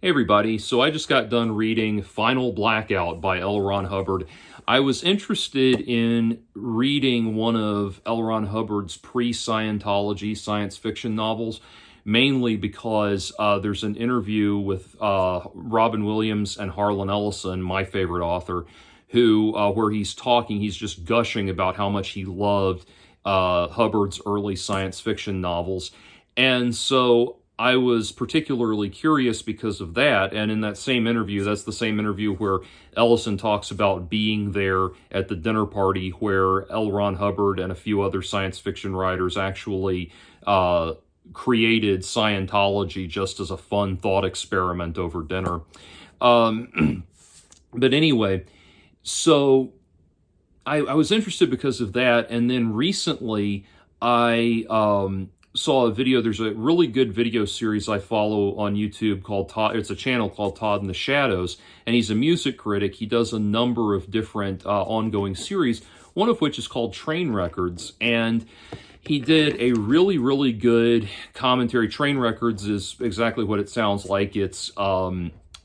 Hey everybody, so I just got done reading Final Blackout by L. Ron Hubbard. I was interested in reading one of L. Ron Hubbard's pre-Scientology science fiction novels, mainly because there's an interview with Robin Williams and Harlan Ellison, my favorite author, who where he's just gushing about how much he loved Hubbard's early science fiction novels. And so I was particularly curious because of that, and in that same interview, that's the same interview where Ellison talks about being there at the dinner party where L. Ron Hubbard and a few other science fiction writers actually created Scientology just as a fun thought experiment over dinner. But anyway, so I was interested because of that, and then recently I saw a video. There's a really good video series I follow on YouTube called Todd. It's a channel called Todd in the Shadows, and he's a music critic. He does a number of different ongoing series, one of which is called Train Records, and he did a really, really good commentary. Train Records is exactly what it sounds like. It's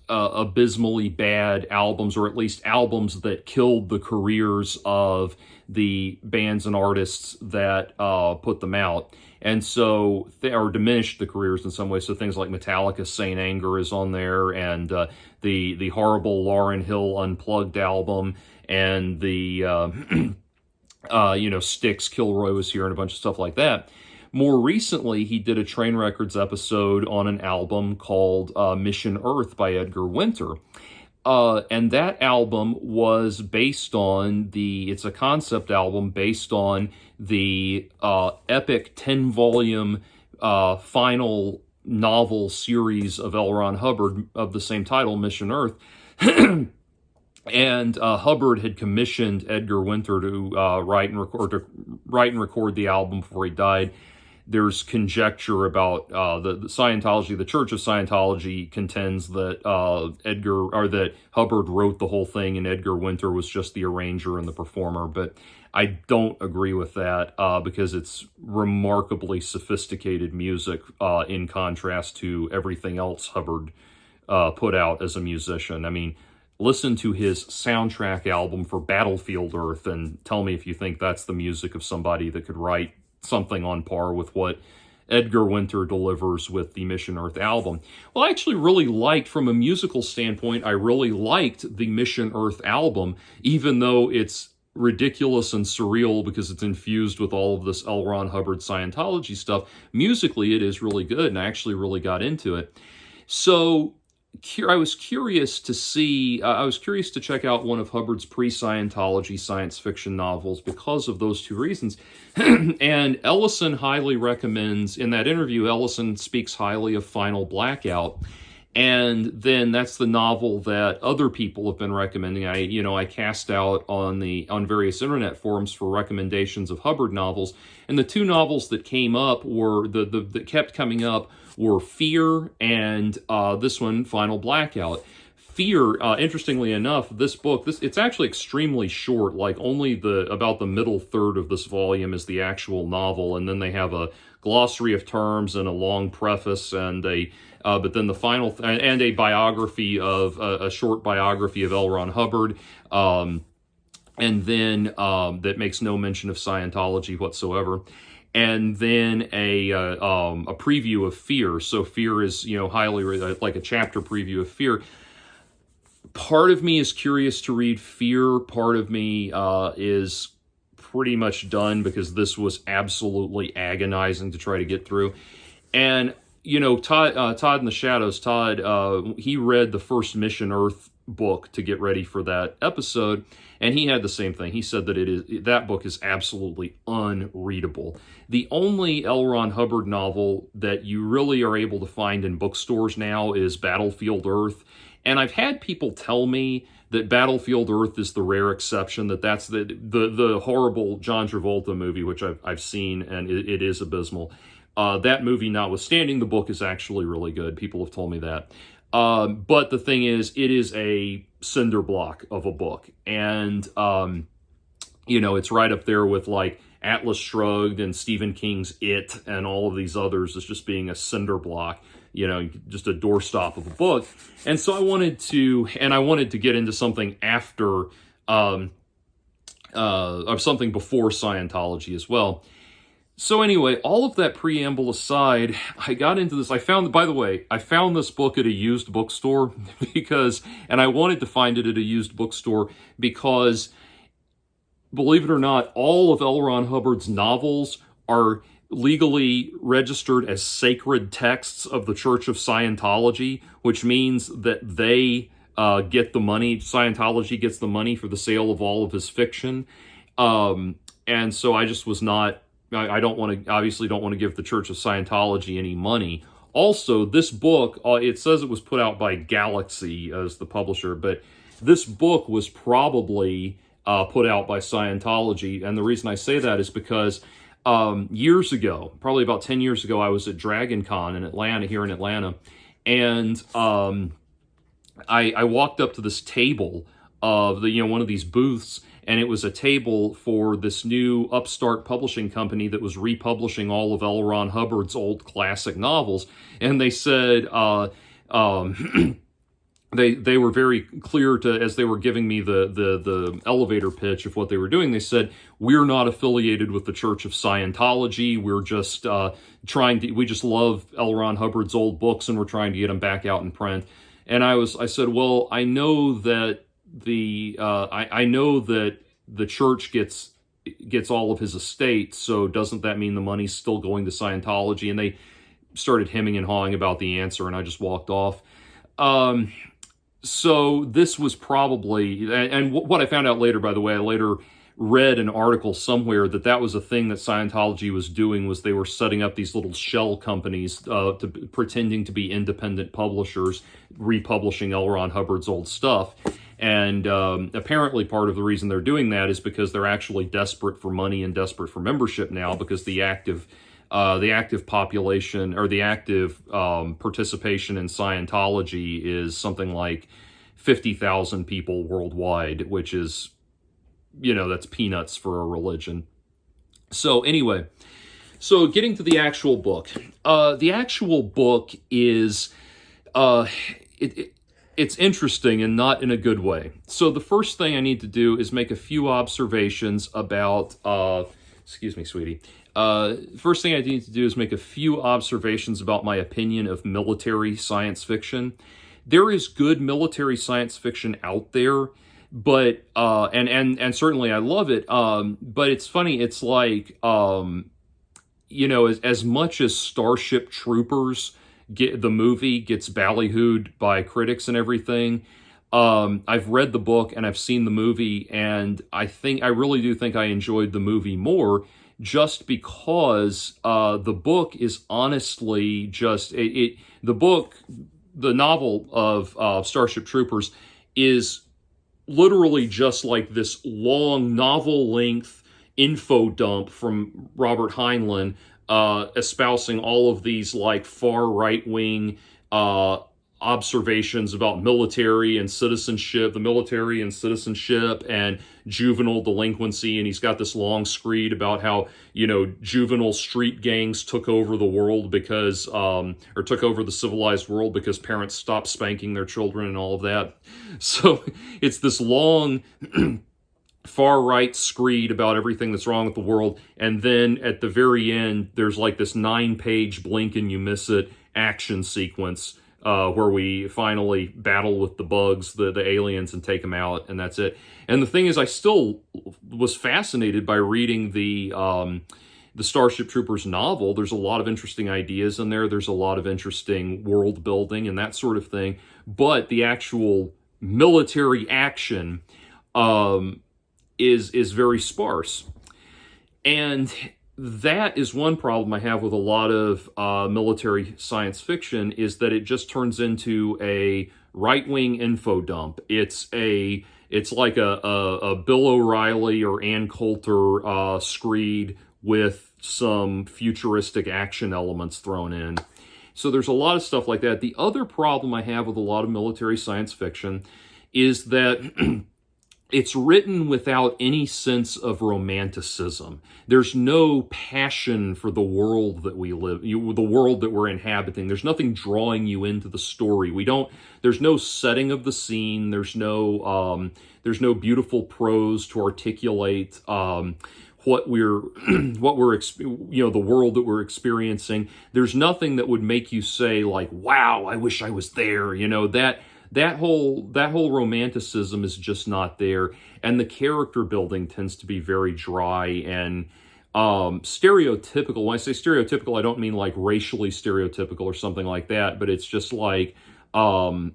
abysmally bad albums, or at least albums that killed the careers of the bands and artists that put them out. And so, or diminished the careers in some ways. So things like Metallica's Saint Anger is on there, and the horrible Lauryn Hill Unplugged album, and the Styx, Kilroy was here, and a bunch of stuff like that. More recently, he did a Train Records episode on an album called Mission Earth by Edgar Winter. And that album was based on it's a concept album based on the epic 10-volume final novel series of L. Ron Hubbard of the same title, Mission Earth. And Hubbard had commissioned Edgar Winter to write and record the album before he died. There's conjecture about the Scientology. The Church of Scientology contends that that Hubbard wrote the whole thing and Edgar Winter was just the arranger and the performer. But I don't agree with that because it's remarkably sophisticated music in contrast to everything else Hubbard put out as a musician. I mean, listen to his soundtrack album for Battlefield Earth and tell me if you think that's the music of somebody that could write something on par with what Edgar Winter delivers with the Mission Earth album. Well, I actually really liked, from a musical standpoint, I really liked the Mission Earth album, even though it's ridiculous and surreal because it's infused with all of this L. Ron Hubbard Scientology stuff. Musically, it is really good, and I actually really got into it. So I was curious to check out one of Hubbard's pre-Scientology science fiction novels because of those two reasons. And Ellison highly recommends, in that interview, Ellison speaks highly of Final Blackout. And then that's the novel that other people have been recommending. I cast out on various internet forums for recommendations of Hubbard novels, and the two novels that came up that kept coming up were Fear and this one, Final Blackout. Fear, interestingly enough, this book, it's actually extremely short. Like only about the middle third of this volume is the actual novel, and then they have a glossary of terms and a long preface and but then the final and a biography of a short biography of L. Ron Hubbard, and then that makes no mention of Scientology whatsoever. And then a preview of Fear. So Fear is highly like a chapter preview of Fear. Part of me is curious to read Fear. Part of me is pretty much done because this was absolutely agonizing to try to get through. And Todd in the Shadows, he read the first Mission Earth book to get ready for that episode, and he had the same thing. He said that that book is absolutely unreadable. The only L. Ron Hubbard novel that you really are able to find in bookstores now is Battlefield Earth, and I've had people tell me that Battlefield Earth is the rare exception, that's the horrible John Travolta movie, which I've seen, and it is abysmal. That movie notwithstanding, the book is actually really good. People have told me that. But the thing is, it is a cinder block of a book. And, it's right up there with like Atlas Shrugged and Stephen King's It and all of these others as just being a cinder block. just a doorstop of a book. And so I wanted to get into something after, of something before Scientology as well. So anyway, all of that preamble aside, I got into this. By the way, I found this book at a used bookstore and I wanted to find it at a used bookstore because, believe it or not, all of L. Ron Hubbard's novels are legally registered as sacred texts of the Church of Scientology, which means that they get the money. Scientology gets the money for the sale of all of his fiction. And so I just was not, obviously don't want to give the Church of Scientology any money. Also, this book, it says it was put out by Galaxy as the publisher, but this book was probably put out by Scientology. And the reason I say that is because years ago, probably about 10 years ago, I was at Dragon Con in Atlanta, here in Atlanta, and I walked up to this table of one of these booths, and it was a table for this new upstart publishing company that was republishing all of L. Ron Hubbard's old classic novels. And they said, they were very clear as they were giving me the elevator pitch of what they were doing. They said, we're not affiliated with the Church of Scientology. We're just we just love L. Ron Hubbard's old books, and we're trying to get them back out in print. And I said, well, I know that I know that the church gets all of his estate, so doesn't that mean the money's still going to Scientology? And they started hemming and hawing about the answer, and I just walked off. So this was probably, and what I found out later, by the way, I later read an article somewhere that was a thing that Scientology was doing, was they were setting up these little shell companies pretending to be independent publishers, republishing L. Ron Hubbard's old stuff. And apparently part of the reason they're doing that is because they're actually desperate for money and desperate for membership now, because the active population, or the active participation in Scientology is something like 50,000 people worldwide, which is, that's peanuts for a religion. So anyway, getting to the actual book. The actual book is, it's interesting and not in a good way. So the first thing I need to do is make a few observations about, excuse me, sweetie. First thing I need to do is make a few observations about my opinion of military science fiction. There is good military science fiction out there, but and certainly I love it. But it's funny. It's like as much as Starship Troopers the movie gets ballyhooed by critics and everything. I've read the book and I've seen the movie, and I really do think I enjoyed the movie more, just because the book is honestly just the novel of Starship Troopers is literally just like this long novel-length info dump from Robert Heinlein, espousing all of these like far right-wing observations about military and citizenship, and juvenile delinquency. And he's got this long screed about how, juvenile street gangs took over the world because, or took over the civilized world because parents stopped spanking their children and all of that. So it's this long far right screed about everything that's wrong with the world. And then at the very end, there's like this 9-page blink and you miss it action sequence, where we finally battle with the bugs, the aliens, and take them out, and that's it. And the thing is, I still was fascinated by reading the Starship Troopers novel. There's a lot of interesting ideas in there. There's a lot of interesting world building and that sort of thing. But the actual military action is very sparse. And that is one problem I have with a lot of military science fiction, is that it just turns into a right-wing info dump. It's like a Bill O'Reilly or Ann Coulter screed with some futuristic action elements thrown in. So there's a lot of stuff like that. The other problem I have with a lot of military science fiction is that it's written without any sense of romanticism. There's no passion for the world that we live, the world that we're inhabiting. There's nothing drawing you into the story. There's no setting of the scene. There's no beautiful prose to articulate, what we're, the world that we're experiencing. There's nothing that would make you say like, wow, I wish I was there. That whole romanticism is just not there, and the character building tends to be very dry and stereotypical. When I say stereotypical, I don't mean like racially stereotypical or something like that, but it's just like the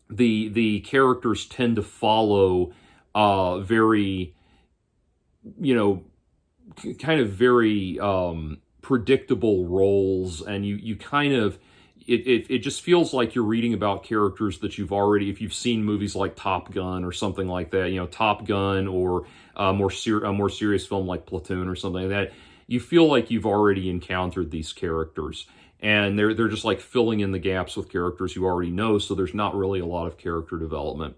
the characters tend to follow very kind of very predictable roles, and you kind of it just feels like you're reading about characters that you've already, if you've seen movies like Top Gun or something like that, Top Gun, or a more serious film like Platoon or something like that. You feel like you've already encountered these characters, and they're just like filling in the gaps with characters you already know. So there's not really a lot of character development.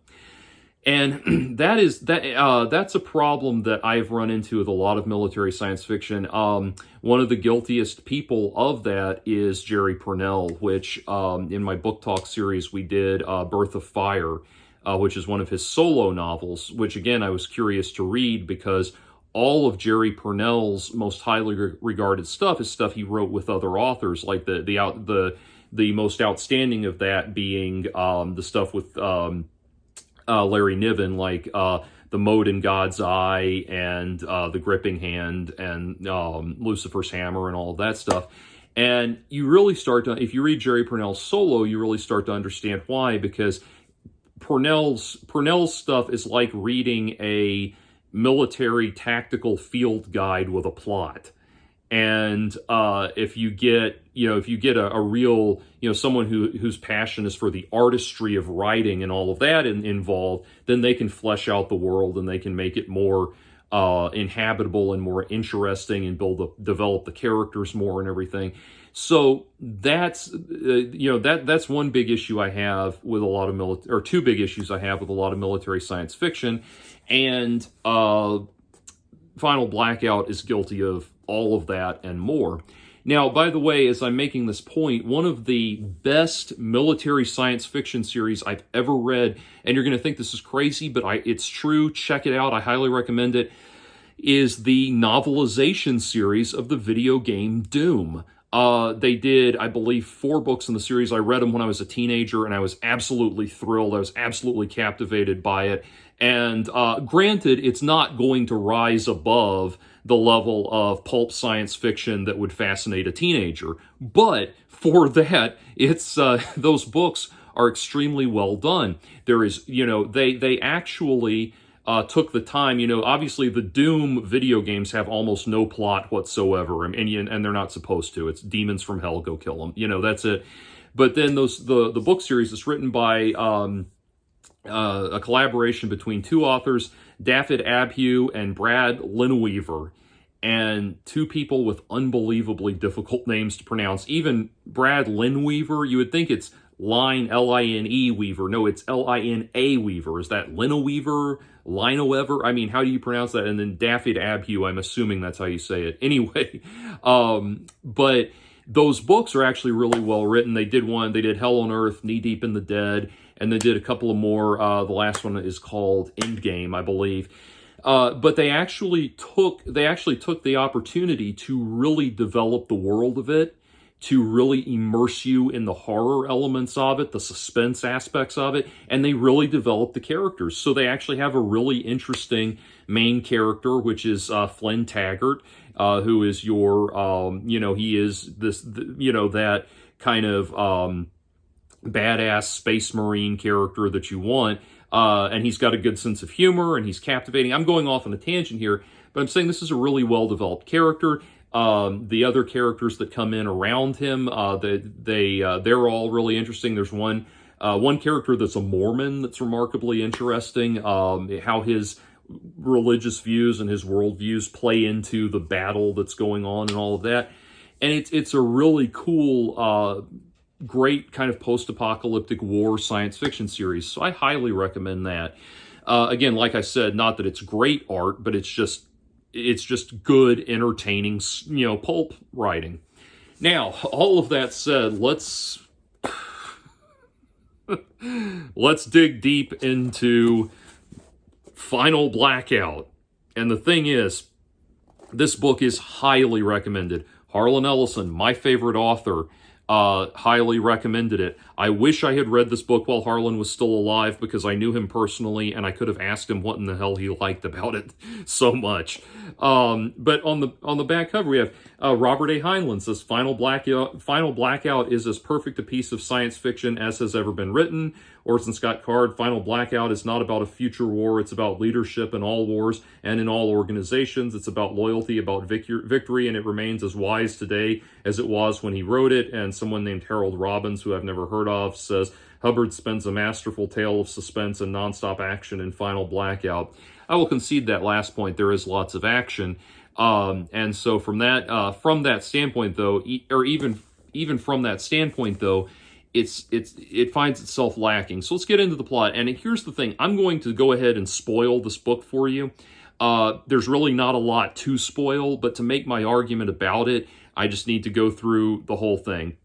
And that's a problem that I've run into with a lot of military science fiction. One of the guiltiest people of that is Jerry Pournelle, which in my book talk series we did Birth of Fire, which is one of his solo novels, which again I was curious to read because all of Jerry Pournelle's most highly regarded stuff is stuff he wrote with other authors, like the most outstanding of that being the stuff with Larry Niven, like The Mode in God's Eye and The Gripping Hand and Lucifer's Hammer and all of that stuff. And you really start to, if you read Jerry Pournelle's solo, you really start to understand why, because Pournelle's stuff is like reading a military tactical field guide with a plot. And if you get a real, someone whose passion is for the artistry of writing and all of that involved, then they can flesh out the world and they can make it more inhabitable and more interesting and develop the characters more and everything. So that's that's one big issue I have with a lot of or two big issues I have with a lot of military science fiction, and Final Blackout is guilty of all of that and more. Now, by the way, as I'm making this point, one of the best military science fiction series I've ever read, and you're going to think this is crazy, but it's true, check it out, I highly recommend it, is the novelization series of the video game Doom. They did, I believe, 4 books in the series. I read them when I was a teenager, and I was absolutely thrilled. I was absolutely captivated by it. And granted, it's not going to rise above the level of pulp science fiction that would fascinate a teenager. But for that, it's those books are extremely well done. There is, they actually took the time, obviously the Doom video games have almost no plot whatsoever, and they're not supposed to. It's demons from hell, go kill them. That's it. But then the book series is written by a collaboration between 2 authors, David Abhue and Brad Lineweaver, and 2 people with unbelievably difficult names to pronounce. Even Brad Lineweaver, you would think it's Line Weaver. No, it's Lina Weaver. Is that Lineweaver? Lineweaver? I mean, how do you pronounce that? And then David Abhue, I'm assuming that's how you say it. Anyway, but those books are actually really well written. They did Hell on Earth, Knee Deep in the Dead, and they did a couple of more. The last one is called Endgame, I believe. But they actually took the opportunity to really develop the world of it, to really immerse you in the horror elements of it, the suspense aspects of it, and they really developed the characters. So they actually have a really interesting main character, which is Flynn Taggart, who is he is that kind of badass space marine character that you want. And he's got a good sense of humor, and he's captivating. I'm going off on a tangent here, but I'm saying this is a really well-developed character. The other characters that come in around him, they're all really interesting. There's one character that's a Mormon that's remarkably interesting, how his religious views and his worldviews play into the battle that's going on and all of that. And it's a really cool great kind of post-apocalyptic war science fiction series. So I highly recommend that. Again, like I said, not that it's great art, but it's just good, entertaining, pulp writing. Now, all of that said, let's dig deep into Final Blackout. And the thing is, this book is highly recommended. Harlan Ellison, my favorite author, highly recommended it. I wish I had read this book while Harlan was still alive, because I knew him personally and I could have asked him what in the hell he liked about it so much. But on the back cover we have Robert A. Heinlein says Final Blackout is as perfect a piece of science fiction as has ever been written. Orson Scott Card, Final Blackout is not about a future war. It's about leadership in all wars and in all organizations. It's about loyalty, about victory, and it remains as wise today as it was when he wrote it. And someone named Harold Robbins, who I've never heard of, says Hubbard spends a masterful tale of suspense and nonstop action in Final Blackout. I will concede that last point. There is lots of action. And so from that standpoint, though, or even from that standpoint, though, it finds itself lacking. So let's get into the plot. And here's the thing. I'm going to go ahead and spoil this book for you. There's really not a lot to spoil, but to make my argument about it, I just need to go through the whole thing.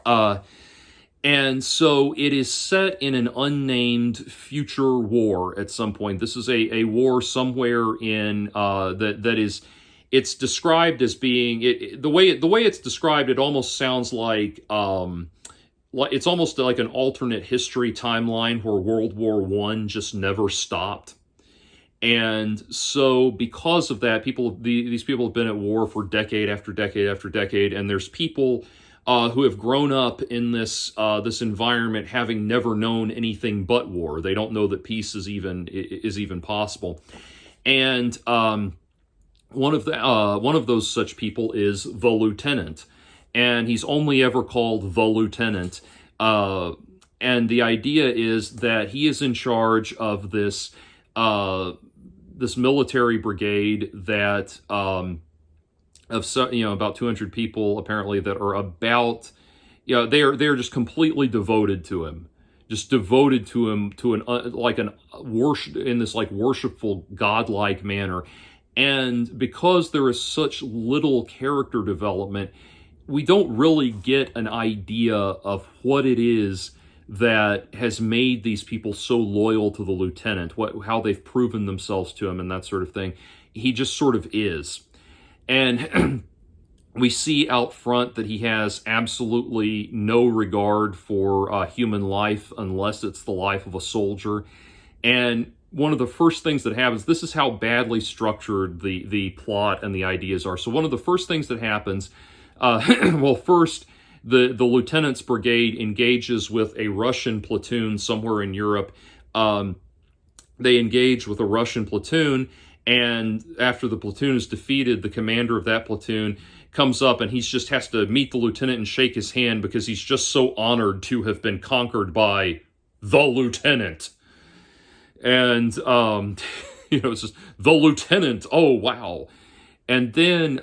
And so it is set in an unnamed future war at some point. This is a war somewhere in that is. It's described as being the way it's described. It almost sounds like it's almost like an alternate history timeline where World War I just never stopped. And so because of that, these people have been at war for decade after decade after decade, and there's people who have grown up in this environment having never known anything but war. They don't know that peace is even possible. And one of those such people is the lieutenant. And he's only ever called the lieutenant. And the idea is that he is in charge of this military brigade that about 200 people apparently that are about they are just completely devoted to him. Just devoted to him in this worshipful godlike manner. And because there is such little character development, we don't really get an idea of what it is that has made these people so loyal to the lieutenant, how they've proven themselves to him and that sort of thing. He just sort of is. And we see out front that he has absolutely no regard for human life unless it's the life of a soldier. And one of the first things that happens, this is how badly structured the plot and the ideas are. So one of the first things that happens, first, the lieutenant's brigade engages with a Russian platoon somewhere in Europe. They engage with a Russian platoon, and after the platoon is defeated, the commander of that platoon comes up and he just has to meet the lieutenant and shake his hand because he's just so honored to have been conquered by the lieutenant. And, it's just, the lieutenant, oh, wow. And then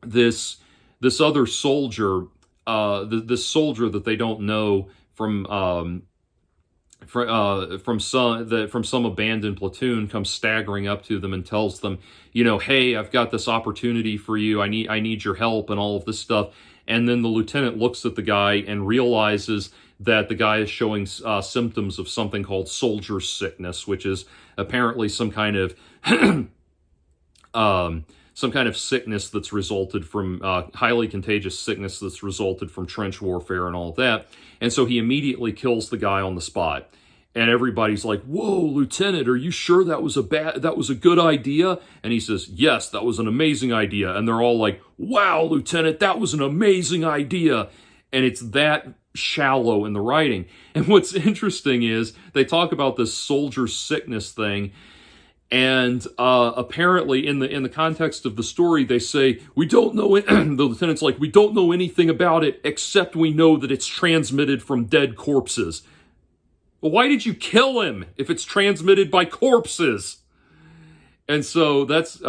this other soldier, this soldier that they don't know from some abandoned platoon, comes staggering up to them and tells them, hey, I've got this opportunity for you. I need your help and all of this stuff. And then the lieutenant looks at the guy and realizes that the guy is showing symptoms of something called soldier sickness, which is apparently some kind of sickness that's resulted from highly contagious sickness that's resulted from trench warfare and all of that. And so he immediately kills the guy on the spot. And everybody's like, "Whoa, Lieutenant, are you sure that was a good idea?" And he says, "Yes, that was an amazing idea." And they're all like, "Wow, Lieutenant, that was an amazing idea." And it's that shallow in the writing. And what's interesting is they talk about this soldier sickness thing. And apparently in the context of the story, they say, we don't know it. The lieutenant's like, we don't know anything about it, except we know that it's transmitted from dead corpses. Well, why did you kill him if it's transmitted by corpses? And so that's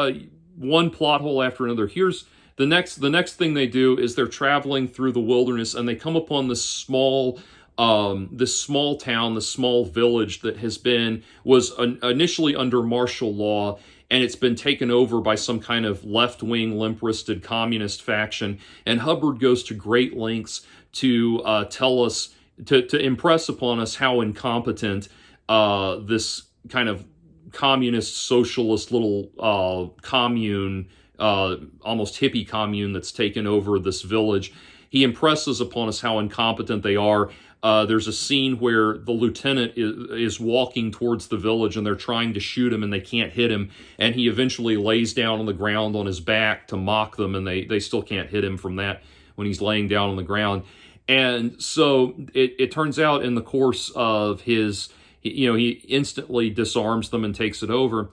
one plot hole after another. Here's the next thing they do is they're traveling through the wilderness, and they come upon this small town, this small village that was initially under martial law, and it's been taken over by some kind of left-wing, limp-wristed communist faction. And Hubbard goes to great lengths to tell us, to impress upon us how incompetent this kind of communist, socialist little commune, almost hippie commune that's taken over this village. He impresses upon us how incompetent they are. There's a scene where the lieutenant is walking towards the village, and they're trying to shoot him, and they can't hit him. And he eventually lays down on the ground on his back to mock them, and they still can't hit him from that when he's laying down on the ground. And so it turns out in the course of his, he instantly disarms them and takes it over.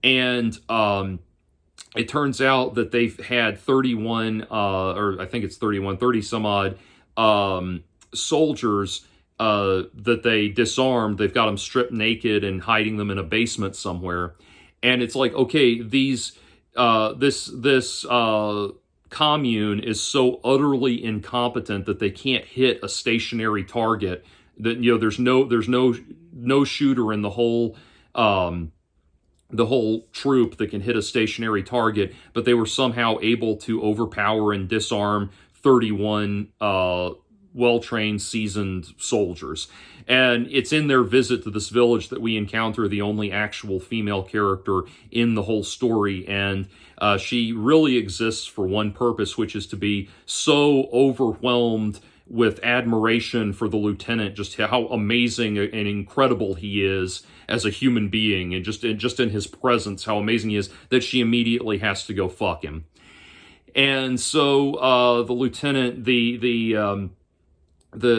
And it turns out that they've had 31, or I think it's 30 some odd soldiers that they disarmed. They've got them stripped naked and hiding them in a basement somewhere. And it's like, okay, this commune is so utterly incompetent that they can't hit a stationary target. That there's no shooter in the whole troop that can hit a stationary target, but they were somehow able to overpower and disarm 31 well-trained, seasoned soldiers. And it's in their visit to this village that we encounter the only actual female character in the whole story. And she really exists for one purpose, which is to be so overwhelmed with admiration for the lieutenant, just how amazing and incredible he is as a human being, and just in his presence, how amazing he is, that she immediately has to go fuck him. And so the lieutenant, the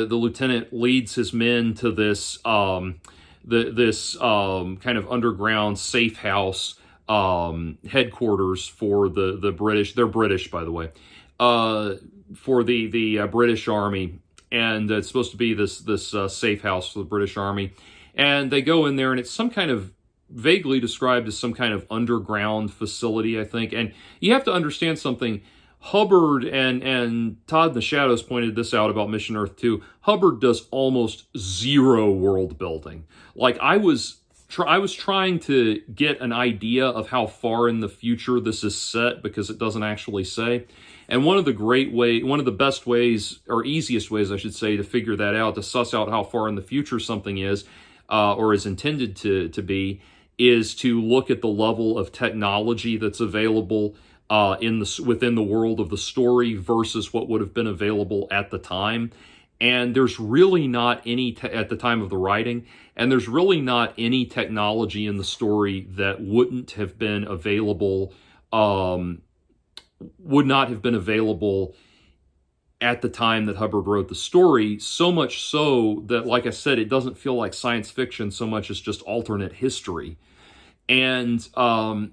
lieutenant leads his men to this kind of underground safe house headquarters for the British. They're British, by the way, for the British Army, and it's supposed to be this safe house for the British Army. And they go in there, and it's some kind of vaguely described as some kind of underground facility, I think. And you have to understand something. Hubbard and Todd in the Shadows pointed this out about Mission Earth 2. Hubbard does almost zero world building. Like, I was trying to get an idea of how far in the future this is set, because it doesn't actually say. And one of the best ways, or easiest ways, I should say, to figure that out, to suss out how far in the future something is, or is intended to be, is to look at the level of technology that's available within the world of the story versus what would have been available at the time. And there's really not any, at the time of the writing, and there's really not any technology in the story that wouldn't have been available, would not have been available at the time that Hubbard wrote the story, so much so that, like I said, it doesn't feel like science fiction so much as just alternate history. And so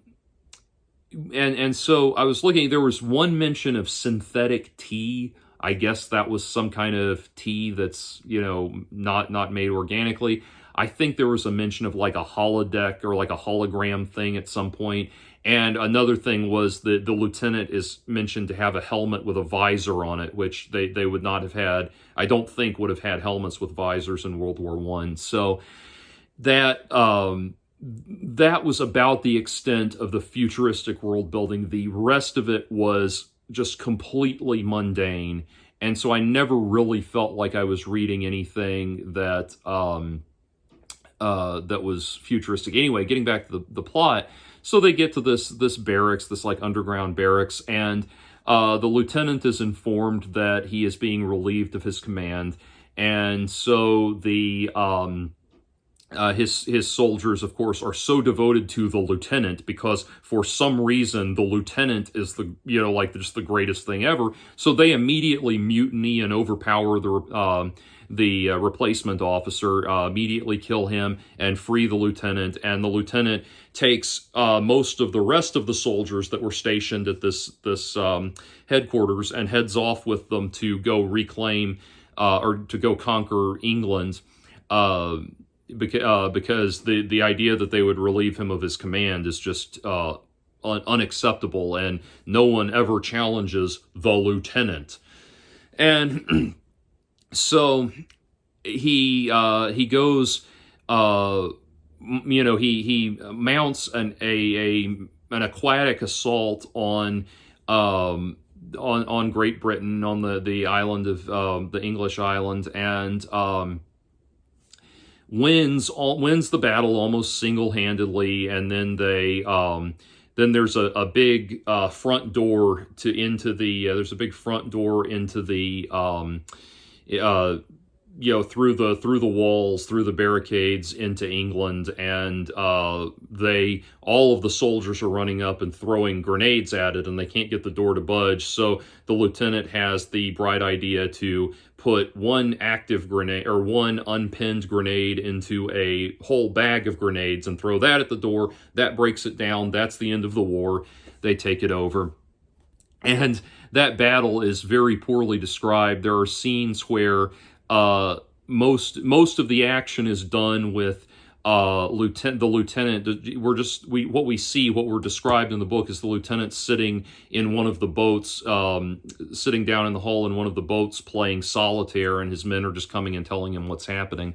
I was looking, there was one mention of synthetic tea. I guess that was some kind of tea that's, not made organically. I think there was a mention of like a holodeck or like a hologram thing at some point. And another thing was that the lieutenant is mentioned to have a helmet with a visor on it, which they would not have had, I don't think would have had helmets with visors in World War I. So that was about the extent of the futuristic world building. The rest of it was just completely mundane. And so I never really felt like I was reading anything that that was futuristic. Anyway, getting back to the plot. So they get to this barracks, this like underground barracks, and the lieutenant is informed that he is being relieved of his command. And so the his soldiers, of course, are so devoted to the lieutenant because for some reason the lieutenant is just the greatest thing ever. So they immediately mutiny and overpower the replacement officer, immediately kill him and free the lieutenant. And the lieutenant takes most of the rest of the soldiers that were stationed at this headquarters and heads off with them to go reclaim or to go conquer England. Because the idea that they would relieve him of his command is just unacceptable, and no one ever challenges the lieutenant. And so he goes, he mounts an aquatic assault on Great Britain, on the island of the English island, and wins the battle almost single-handedly. And then then there's a big front door into the there's a big front door into the through the walls, through the barricades into England, and all of the soldiers are running up and throwing grenades at it, and they can't get the door to budge. So the lieutenant has the bright idea to put one active grenade, or one unpinned grenade, into a whole bag of grenades and throw that at the door. That breaks it down. That's the end of the war. They take it over. And that battle is very poorly described. There are scenes where most of the action is done with the lieutenant. What we're described in the book is the lieutenant sitting in one of the boats, sitting down in the hull in one of the boats playing solitaire, and his men are just coming and telling him what's happening.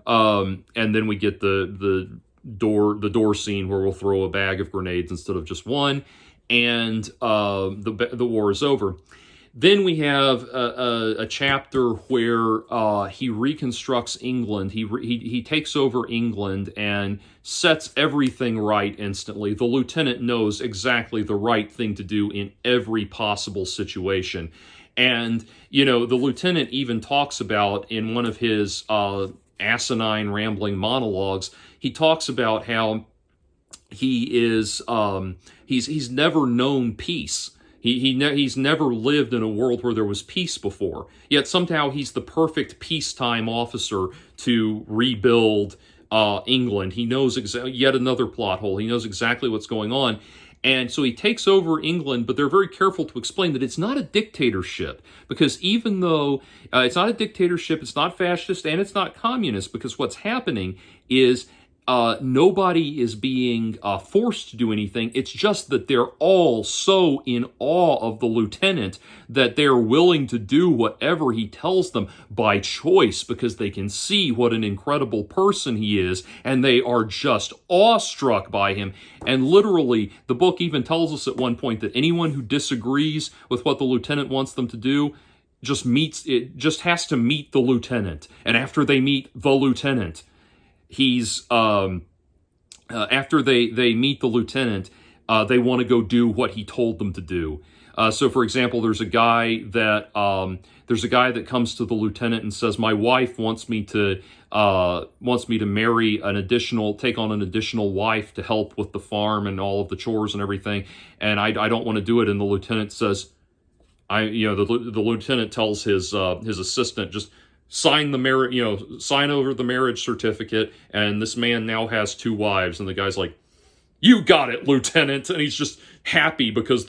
And then we get the door scene where we'll throw a bag of grenades instead of just one, and the war is over. Then we have a chapter where he reconstructs England. He takes over England and sets everything right instantly. The lieutenant knows exactly the right thing to do in every possible situation. And, the lieutenant even talks about, in one of his asinine, rambling monologues, he talks about how he's never known peace. He's never lived in a world where there was peace before. Yet somehow he's the perfect peacetime officer to rebuild England. He knows yet another plot hole. He knows exactly what's going on. And so he takes over England, but they're very careful to explain that it's not a dictatorship. Because even though it's not a dictatorship, it's not fascist, and it's not communist, because what's happening is nobody is being forced to do anything. It's just that they're all so in awe of the lieutenant that they're willing to do whatever he tells them by choice, because they can see what an incredible person he is, and they are just awestruck by him. And literally, the book even tells us at one point that anyone who disagrees with what the lieutenant wants them to do just has to meet the lieutenant. And after they meet the lieutenant, after they meet the lieutenant, they want to go do what he told them to do. So, for example, there's a guy that comes to the lieutenant and says, "My wife wants me to marry take on an additional wife to help with the farm and all of the chores and everything, and I don't want to do it." And the lieutenant says, the lieutenant tells his assistant, just sign over the marriage certificate, and this man now has 2 wives. And the guy's like, "You got it, Lieutenant." And he's just happy because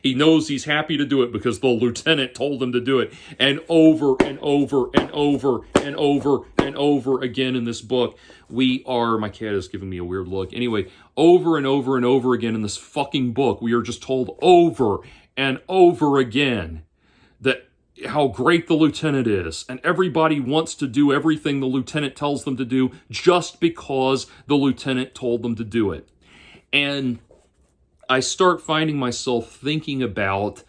he knows he's happy to do it because the lieutenant told him to do it. And over and over and over and over and over again in this book, my cat is giving me a weird look. Anyway, over and over and over again in this fucking book, we are just told over and over again that how great the lieutenant is, and everybody wants to do everything the lieutenant tells them to do just because the lieutenant told them to do it. And I start finding myself thinking about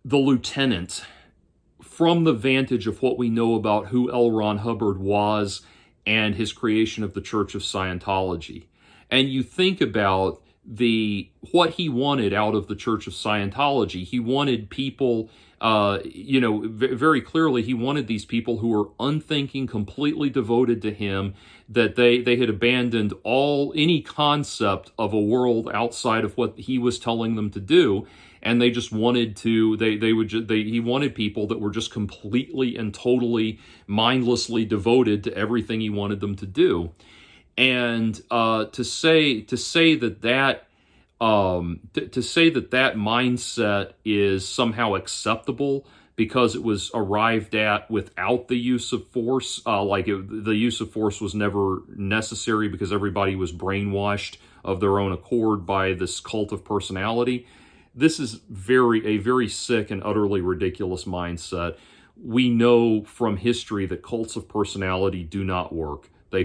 the lieutenant from the vantage of what we know about who L. Ron Hubbard was and his creation of the Church of Scientology. And you think about what he wanted out of the Church of Scientology. He wanted people, very clearly, he wanted these people who were unthinking, completely devoted to him, that they had abandoned any concept of a world outside of what he was telling them to do, and they just wanted he wanted people that were just completely and totally mindlessly devoted to everything he wanted them to do. And to say that mindset is somehow acceptable because it was arrived at without the use of force, the use of force was never necessary because everybody was brainwashed of their own accord by this cult of personality. This is a very sick and utterly ridiculous mindset. We know from history that cults of personality do not work. They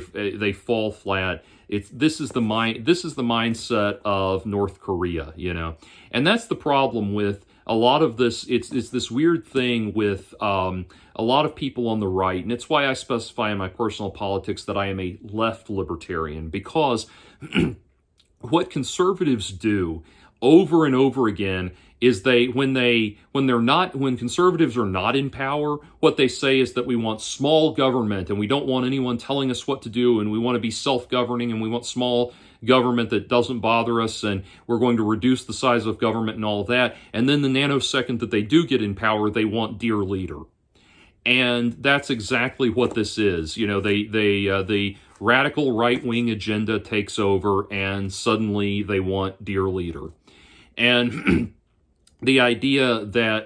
fall flat. This is the mindset of North Korea, you know, and that's the problem with a lot of this. It's this weird thing with a lot of people on the right, and it's why I specify in my personal politics that I am a left libertarian, because what conservatives do over and over again is when conservatives are not in power, what they say is that we want small government and we don't want anyone telling us what to do, and we want to be self-governing, and we want small government that doesn't bother us, and we're going to reduce the size of government and all of that. And then the nanosecond that they do get in power, they want dear leader. And that's exactly what this is. You know, the radical right-wing agenda takes over, and suddenly they want dear leader. And the idea that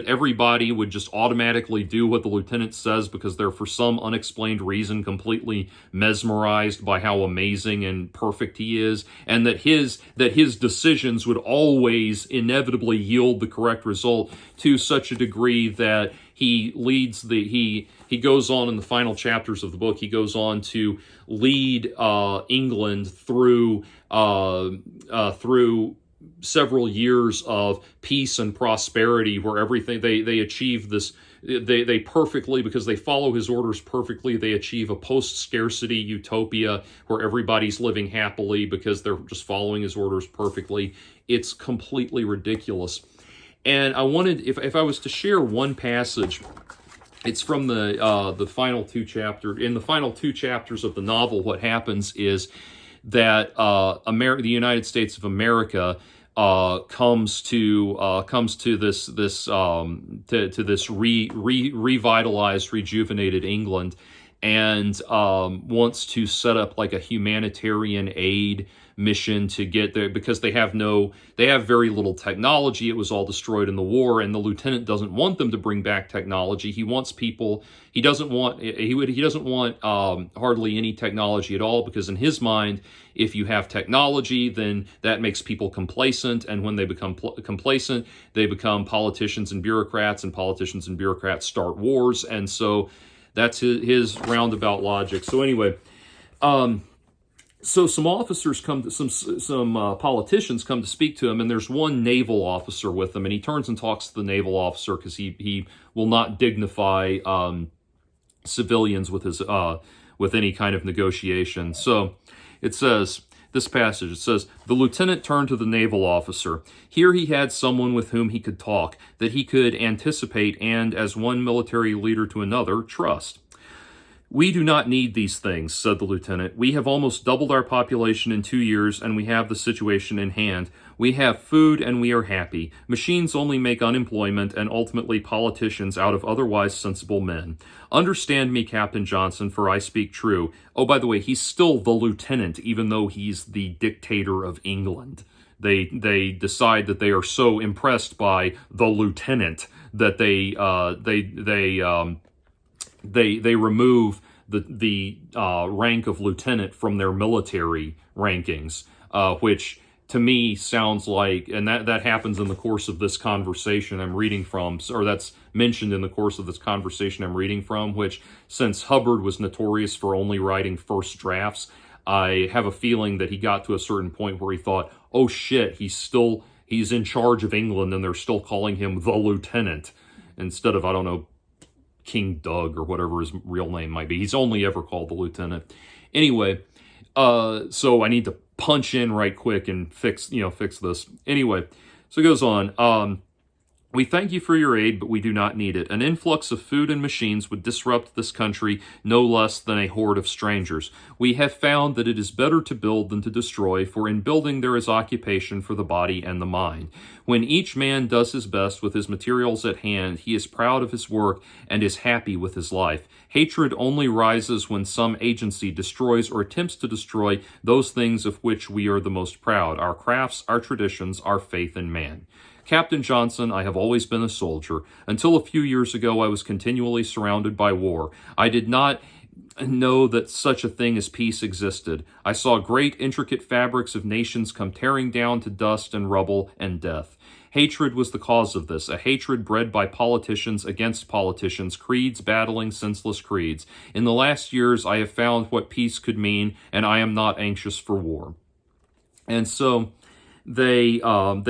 everybody would just automatically do what the lieutenant says because they're, for some unexplained reason, completely mesmerized by how amazing and perfect he is, and that his decisions would always inevitably yield the correct result to such a degree that he goes on in the final chapters of the book. He goes on to lead England through several years of peace and prosperity, where everything they achieve this, they perfectly, because they follow his orders perfectly, they achieve a post-scarcity utopia where everybody's living happily because they're just following his orders perfectly. It's completely ridiculous. And I wanted, if I was to share one passage, it's from the final two chapters. In the final two chapters of the novel, what happens is that the United States of America comes to this revitalized, rejuvenated England, and wants to set up like a humanitarian aid mission to get there, because they have very little technology. It was all destroyed in the war, and the lieutenant doesn't want them to bring back technology. He wants people. He doesn't want hardly any technology at all, because in his mind, if you have technology, then that makes people complacent, and when they become complacent, they become politicians and bureaucrats, and politicians and bureaucrats start wars, and so that's his roundabout logic. So anyway, so some officers come to some politicians come to speak to him, and there's one naval officer with him, and he turns and talks to the naval officer because he will not dignify civilians with his with any kind of negotiation. So it says, this passage, it says, "The lieutenant turned to the naval officer. Here he had someone with whom he could talk, that he could anticipate and, as one military leader to another, trust. 'We do not need these things,' said the lieutenant. 'We have almost doubled our population in 2 years, and we have the situation in hand. We have food, and we are happy. Machines only make unemployment and ultimately politicians out of otherwise sensible men. Understand me, Captain Johnson, for I speak true.'" Oh, by the way, he's still the lieutenant, even though he's the dictator of England. They decide that they are so impressed by the lieutenant that they remove the rank of lieutenant from their military rankings, which to me sounds like, and that happens in the course of this conversation I'm reading from, or that's mentioned in the course of this conversation I'm reading from, which, since Hubbard was notorious for only writing first drafts, I have a feeling that he got to a certain point where he thought, oh shit, he's in charge of England and they're still calling him the lieutenant instead of, I don't know, King Doug or whatever his real name might be. He's only ever called the lieutenant. Anyway, so I need to punch in right quick and fix this. Anyway, so it goes on. "We thank you for your aid, but we do not need it. An influx of food and machines would disrupt this country no less than a horde of strangers. We have found that it is better to build than to destroy, for in building there is occupation for the body and the mind. When each man does his best with his materials at hand, he is proud of his work and is happy with his life. Hatred only rises when some agency destroys or attempts to destroy those things of which we are the most proud, our crafts, our traditions, our faith in man. Captain Johnson, I have always been a soldier. Until a few years ago, I was continually surrounded by war. I did not know that such a thing as peace existed. I saw great intricate fabrics of nations come tearing down to dust and rubble and death. Hatred was the cause of this, a hatred bred by politicians against politicians, creeds battling senseless creeds. In the last years, I have found what peace could mean, and I am not anxious for war. And so they talk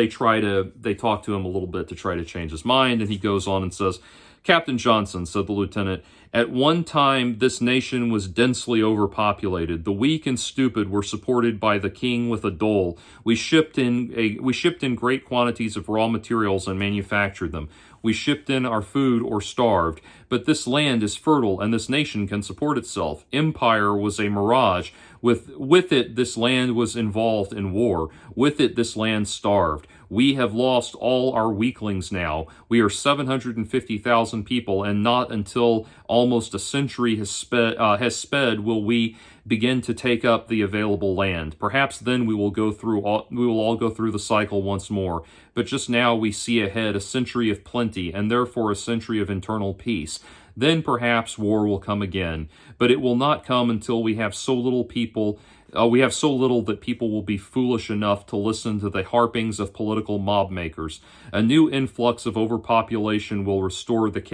to him a little bit to try to change his mind, and he goes on and says, Captain Johnson, said the lieutenant, at one time this nation was densely overpopulated. The weak and stupid were supported by the king with a dole. We shipped in great quantities of raw materials and manufactured them. We shipped in our food or starved. But this land is fertile, and this nation can support itself. Empire was a mirage. With it, this land was involved in war. With it, this land starved. We have lost all our weaklings now. We are 750,000 people, and not until almost a century has sped will we begin to take up the available land. Perhaps then we will all go through the cycle once more. But just now we see ahead a century of plenty, and therefore a century of internal peace. Then perhaps war will come again, but it will not come until we have so little that people will be foolish enough to listen to the harpings of political mob makers. A new influx of overpopulation will restore that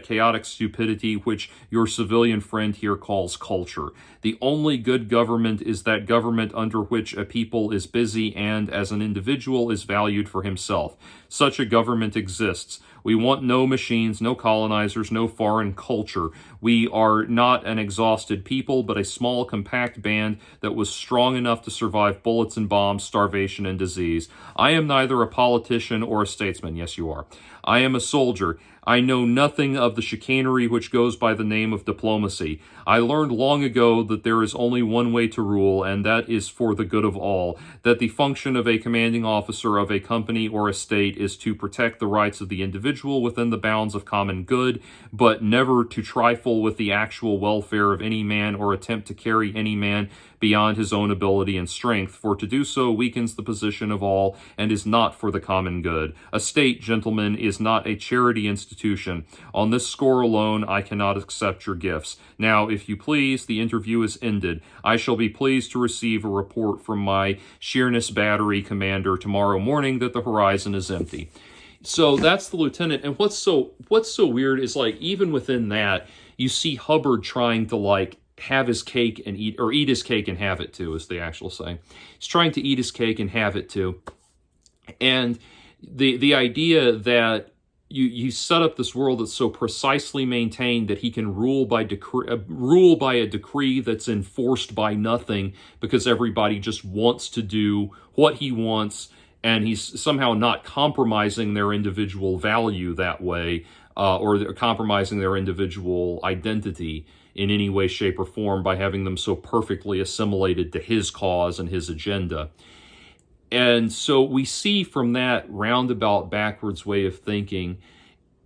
chaotic stupidity which your civilian friend here calls culture. The only good government is that government under which a people is busy and, as an individual, is valued for himself. Such a government exists. We want no machines, no colonizers, no foreign culture. We are not an exhausted people, but a small, compact band that was strong enough to survive bullets and bombs, starvation and disease. I am neither a politician or a statesman. Yes, you are. I am a soldier. I know nothing of the chicanery which goes by the name of diplomacy. I learned long ago that there is only one way to rule, and that is for the good of all, that the function of a commanding officer of a company or a state is to protect the rights of the individual within the bounds of common good, but never to trifle with the actual welfare of any man or attempt to carry any man beyond his own ability and strength, for to do so weakens the position of all and is not for the common good. A state, gentlemen, is not a charity institution. On this score alone, I cannot accept your gifts. Now, if you please, the interview is ended. I shall be pleased to receive a report from my Sheerness Battery commander tomorrow morning that the horizon is empty. So that's the lieutenant. And what's so weird is, like, even within that, you see Hubbard trying to, like, have his cake and eat his cake and have it too, as the actual saying. He's trying to eat his cake and have it too. And the idea that you set up this world that's so precisely maintained that he can rule by a decree that's enforced by nothing, because everybody just wants to do what he wants, and he's somehow not compromising their individual value that way, or they're compromising their individual identity in any way, shape, or form by having them so perfectly assimilated to his cause and his agenda. And so we see from that roundabout, backwards way of thinking,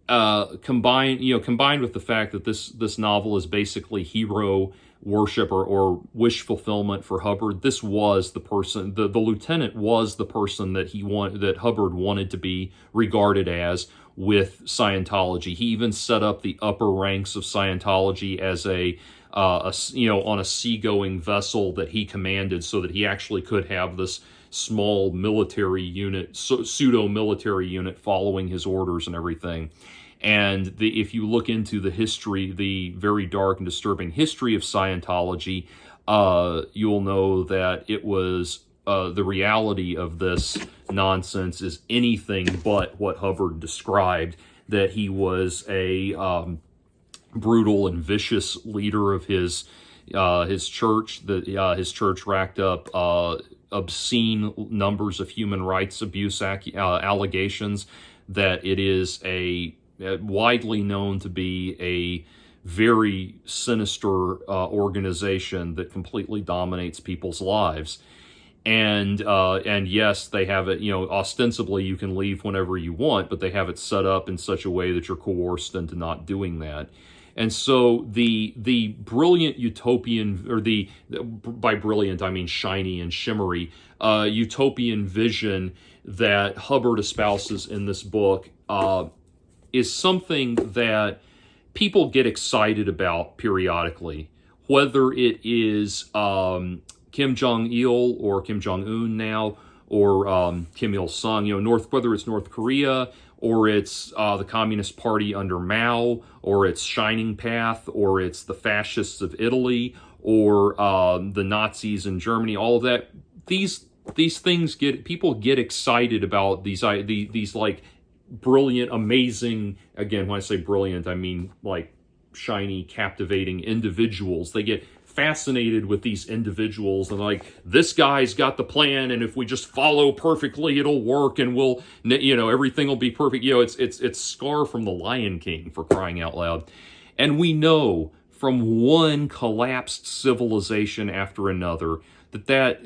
combined with the fact that this novel is basically hero worship or wish fulfillment for Hubbard. This was the person, the lieutenant was the person that Hubbard wanted to be regarded as with Scientology. He even set up the upper ranks of Scientology as on a seagoing vessel that he commanded, so that he actually could have this small military unit, pseudo-military unit following his orders and everything. And if you look into the history, the very dark and disturbing history of Scientology, you'll know that it was the reality of this nonsense is anything but what Hubbard described, that he was a brutal and vicious leader of his church, that his church racked up obscene numbers of human rights abuse allegations, that it is widely known to be a very sinister organization that completely dominates people's lives. And yes, they have it, ostensibly you can leave whenever you want, but they have it set up in such a way that you're coerced into not doing that. And so the brilliant utopian, or by brilliant I mean shiny and shimmery, utopian vision that Hubbard espouses in this book is something that people get excited about periodically, whether it is Kim Jong-il or Kim Jong-un now, or Kim Il-sung, whether it's North Korea, or it's the Communist Party under Mao, or it's Shining Path, or it's the fascists of Italy, or the Nazis in Germany, all of that. These things people get excited about these like brilliant, amazing, again, when I say brilliant, I mean like shiny, captivating individuals. They get fascinated with these individuals and like, this guy's got the plan, and if we just follow perfectly, it'll work, and we'll, everything will be perfect. It's Scar from The Lion King, for crying out loud. And we know from one collapsed civilization after another that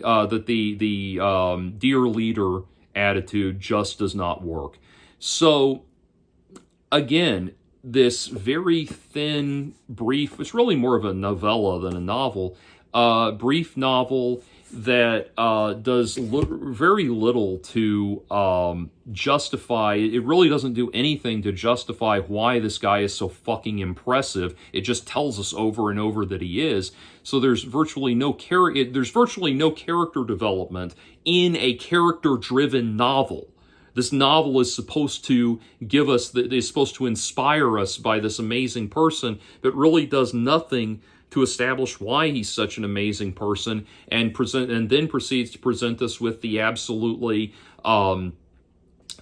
the dear leader attitude just does not work. So again, this very thin, brief, it's really more of a novella than a novel, brief novel that does very little to justify, it really doesn't do anything to justify why this guy is so fucking impressive. It just tells us over and over that he is. So there's virtually no character development in a character-driven novel. This novel is supposed to is supposed to inspire us by this amazing person, but really does nothing to establish why he's such an amazing person, and then proceeds to present us with the absolutely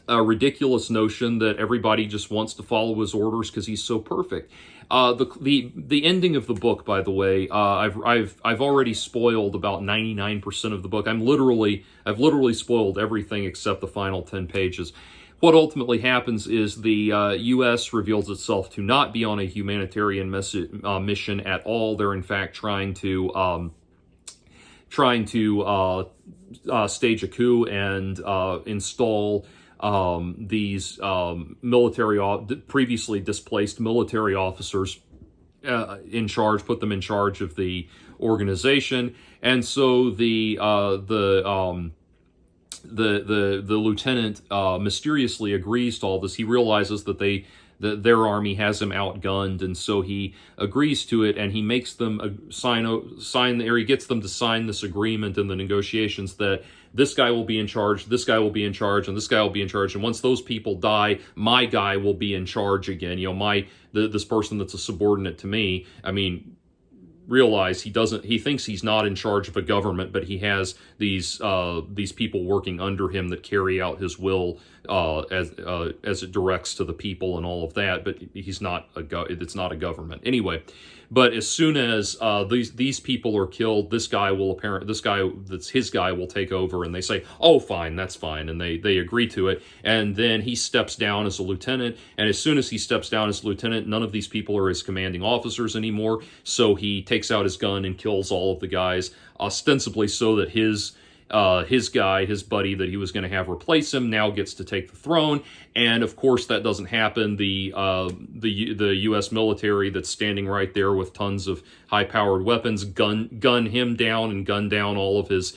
ridiculous notion that everybody just wants to follow his orders because he's so perfect. The ending of the book, by the way, I've already spoiled about 99% of the book. I've literally spoiled everything except the final 10 pages. What ultimately happens is the U.S. reveals itself to not be on a humanitarian mission at all. They're in fact trying to stage a coup and install these previously displaced military officers in charge, put them in charge of the organization. And so the lieutenant mysteriously agrees to all this. He realizes that their army has him outgunned, and so he agrees to it, and he makes them he gets them to sign this agreement in the negotiations that this guy will be in charge, this guy will be in charge, and this guy will be in charge, and once those people die, my guy will be in charge again. This person that's a subordinate to me, realize he thinks he's not in charge of a government, but he has these people working under him that carry out his will as it directs to the people and all of that. But he's not it's not a government anyway. But as soon as these people are killed, this guy that's his guy will take over, and they say, "Oh, fine, that's fine," and they agree to it. And then he steps down as a lieutenant, and as soon as he steps down as a lieutenant, none of these people are his commanding officers anymore. So he takes out his gun and kills all of the guys, ostensibly so that his guy, his buddy that he was going to have replace him, now gets to take the throne. And of course that doesn't happen. The U.S. military that's standing right there with tons of high-powered weapons gun him down and gun down all of his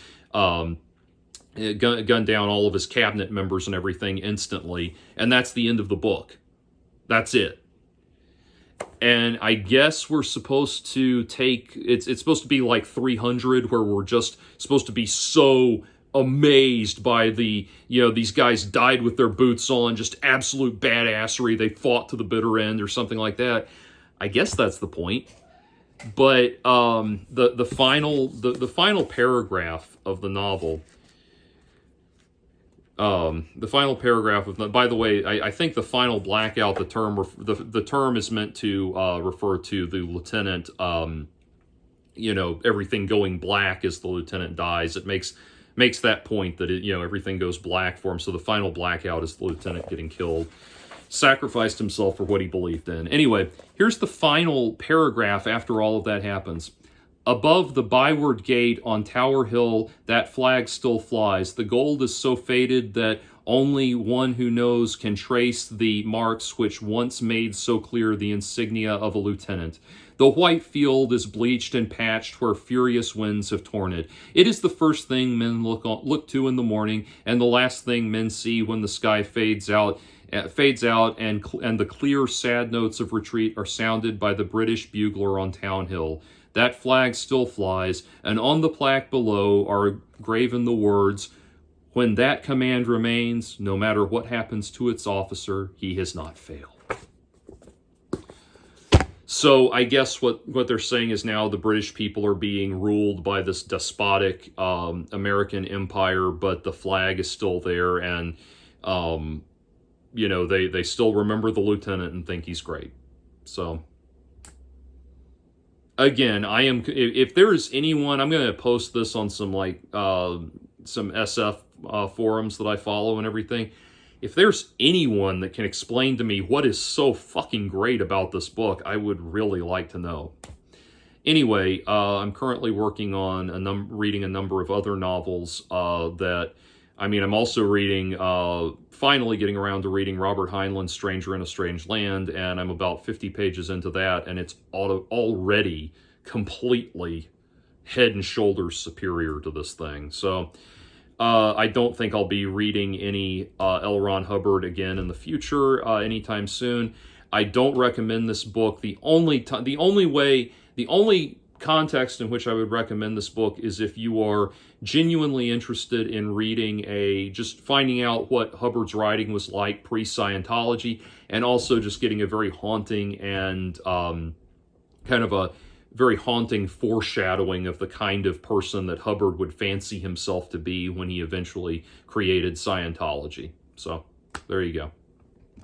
cabinet members and everything instantly. And that's the end of the book. That's it. And I guess we're supposed to it's supposed to be like 300, where we're just supposed to be so amazed by these guys died with their boots on, just absolute badassery. They fought to the bitter end or something like that. I guess that's the point. But the final paragraph of the novel, by the way, I think the final blackout, the term is meant to refer to the lieutenant, everything going black as the lieutenant dies. It makes that point that everything goes black for him. So the final blackout is the lieutenant getting killed, sacrificed himself for what he believed in. Anyway, here's the final paragraph after all of that happens. Above the Byward Gate on Tower Hill, that flag still flies. The gold is so faded that only one who knows can trace the marks which once made so clear the insignia of a lieutenant. The white field is bleached and patched where furious winds have torn it. It is the first thing men look to in the morning, and the last thing men see when the sky fades out fades out, and the clear, sad notes of retreat are sounded by the British bugler on Town Hill. That flag still flies, and on the plaque below are graven the words, "When that command remains, no matter what happens to its officer, he has not failed." So I guess what they're saying is now the British people are being ruled by this despotic American empire, but the flag is still there, and you know, they still remember the lieutenant and think he's great. So again, if there is anyone, I'm going to post this on some some SF forums that I follow and everything. If there's anyone that can explain to me what is so fucking great about this book, I would really like to know. Anyway, I'm currently working on reading a number of other novels I'm also reading, finally getting around to reading Robert Heinlein's Stranger in a Strange Land, and I'm about 50 pages into that, and it's already completely head and shoulders superior to this thing. So I don't think I'll be reading any L. Ron Hubbard again in the future anytime soon. I don't recommend this book. The only context in which I would recommend this book is if you are genuinely interested in reading just finding out what Hubbard's writing was like pre-Scientology, and also just getting a very haunting and kind of a very haunting foreshadowing of the kind of person that Hubbard would fancy himself to be when he eventually created Scientology. So there you go.